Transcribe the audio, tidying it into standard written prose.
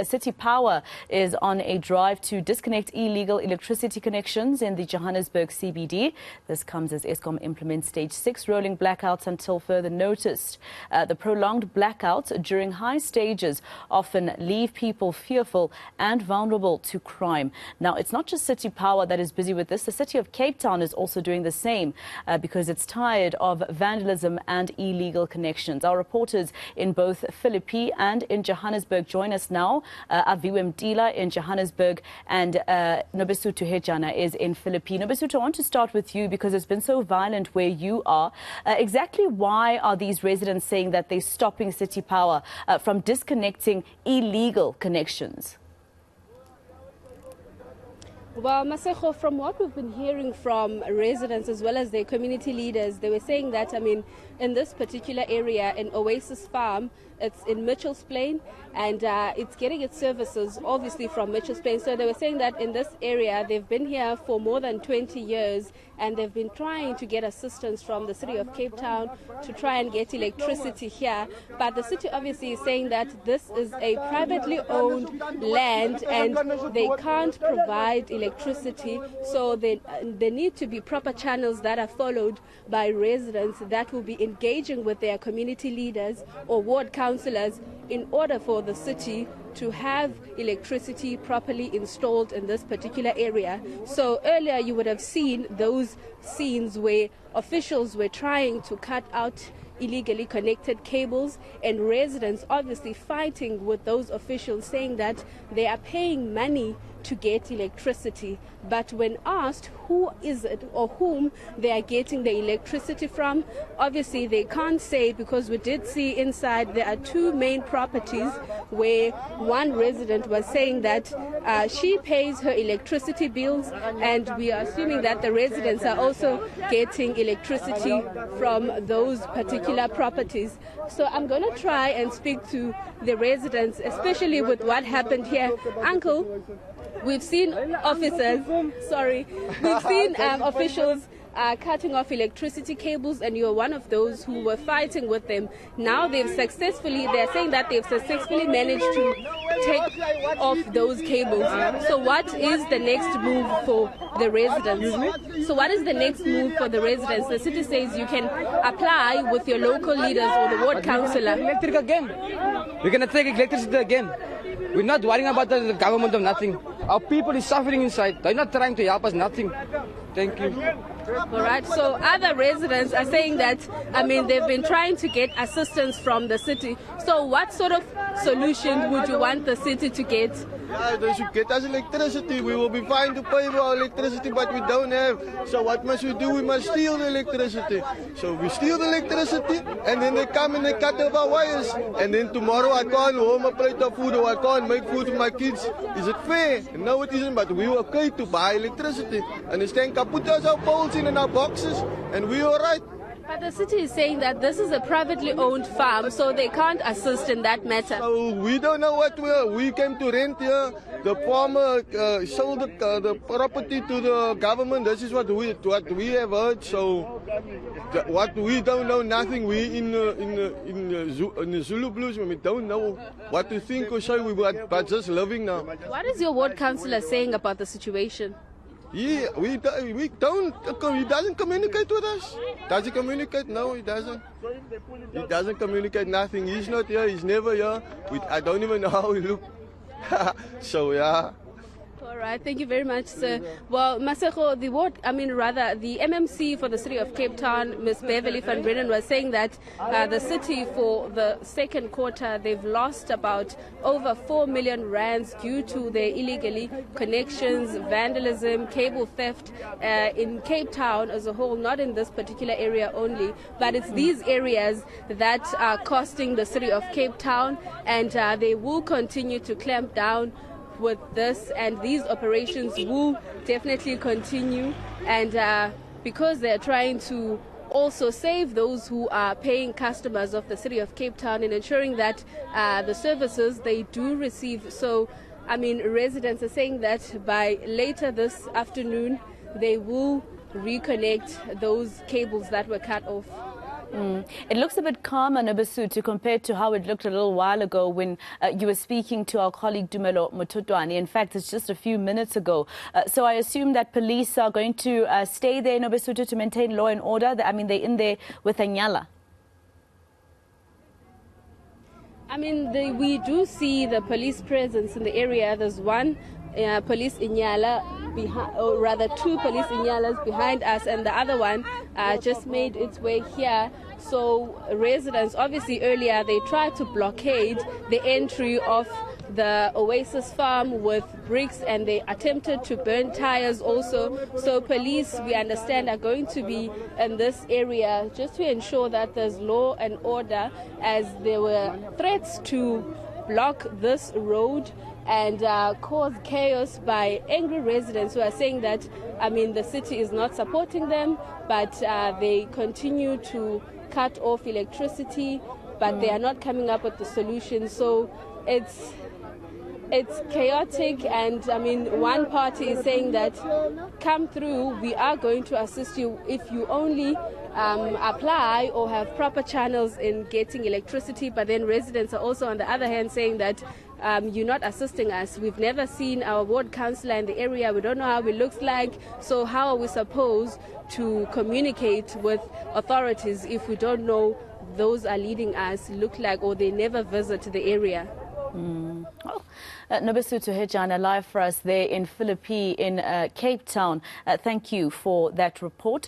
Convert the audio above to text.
City Power is on a drive to disconnect illegal electricity connections in the Johannesburg CBD. This comes as Eskom implements stage 6 rolling blackouts until further notice. The prolonged blackouts during high stages often leave people fearful and vulnerable to crime. Now, it's not just City Power that is busy with this. The city of Cape Town is also doing the same because it's tired of vandalism and illegal connections. Our reporters in both Philippi and in Johannesburg join us now. Aviwe Mtila in Johannesburg and Nobesuthu Hejana is in Philippi. Nobesuthu, I want to start with you because it's been so violent where you are. Exactly why are these residents saying that they're stopping City Power from disconnecting illegal connections? Well, Maseko, from what we've been hearing from residents as well as their community leaders, they were saying that, in this particular area, in Oasis Farm, it's in Mitchell's Plain, and it's getting its services, obviously, from Mitchell's Plain. So they were saying that in this area, they've been here for more than 20 years, and they've been trying to get assistance from the city of Cape Town to try and get electricity here. But the city obviously is saying that this is a privately owned land, and they can't provide electricity. So there need to be proper channels that are followed by residents that will be engaging with their community leaders or ward councillors in order for the city to have electricity properly installed in this particular area. So earlier you would have seen those scenes where officials were trying to cut out illegally connected cables, and residents obviously fighting with those officials, saying that they are paying money to get electricity. But when asked who is it or whom they are getting the electricity from, obviously they can't say, because we did see inside there are two main properties where one resident was saying that she pays her electricity bills, and we are assuming that the residents are also getting electricity from those particular properties. So I'm going to try and speak to the residents, especially with what happened here. Uncle, we've seen officers, officials cutting off electricity cables, and you're one of those who were fighting with them. Now they're saying that they've successfully managed to take off those cables. So what is the next move for the residents? So what is the next move for the residents? The city says you can apply with your local leaders or the ward councillor. Electric again. We're going to take electricity again. We're not worrying about the government or nothing. Our people is suffering inside. They're not trying to help us, nothing. Thank you. All right. So other residents are saying that, they've been trying to get assistance from the city. So what sort of solution would you want the city to get? Yeah, they should get us electricity. We will be fine to pay for our electricity, but we don't have. So what must we do? We must steal the electricity. So we steal the electricity, and then they come and they cut off our wires. And then tomorrow I can't warm a plate of food, or I can't make food for my kids. Is it fair? No, it isn't, but we were okay to buy electricity. Understand? Put us our poles in and our boxes, and we all right. But the city is saying that this is a privately owned farm, so they can't assist in that matter. So we don't know what we came to rent here. The farmer sold the property to the government. This is what we have heard. So what we don't know nothing. We in the Zulu Blues, we don't know what to think or say. But just living now. What is your ward councillor saying about the situation? Yeah, we don't. He doesn't communicate with us. Does he communicate? No, he doesn't. He doesn't communicate nothing. He's not here. He's never here. I don't even know how he looks. So yeah. All right, thank you very much, sir. Well, Maseko, the MMC for the city of Cape Town, Ms. Beverly van Brennan, was saying that the city for the second quarter, they've lost about over 4 million rands due to their illegally connections, vandalism, cable theft in Cape Town as a whole, not in this particular area only, but it's these areas that are costing the city of Cape Town, and they will continue to clamp down with this, and these operations will definitely continue, and because they're trying to also save those who are paying customers of the city of Cape Town and ensuring that the services they do receive. So residents are saying that by later this afternoon they will reconnect those cables that were cut off. It looks a bit calmer, Nobesuthu, compared to how it looked a little while ago when you were speaking to our colleague Dumelo Mututwani. In fact, it's just a few minutes ago. So I assume that police are going to stay there, Nobesuthu, to maintain law and order. I mean, they're in there with Anyala. I mean, we do see the police presence in the area. There's one police Inyala behind, or rather two police Inyalas behind us, and the other one just made its way here. So residents, obviously earlier, they tried to blockade the entry of the Oasis Farm with bricks, and they attempted to burn tires also. So police, we understand, are going to be in this area just to ensure that there's law and order, as there were threats to block this road and cause chaos by angry residents who are saying that, I mean, the city is not supporting them, but they continue to cut off electricity, but they are not coming up with the solution. So it's chaotic, and I mean, one party is saying that come through, we are going to assist you if you only apply or have proper channels in getting electricity. But then residents are also on the other hand saying that you're not assisting us. We've never seen our ward councillor in the area. We don't know how he looks like. So how are we supposed to communicate with authorities if we don't know those are leading us look like, or they never visit the area? Nobesuthu Hejana, live for us there in Philippi in Cape Town. Thank you for that report.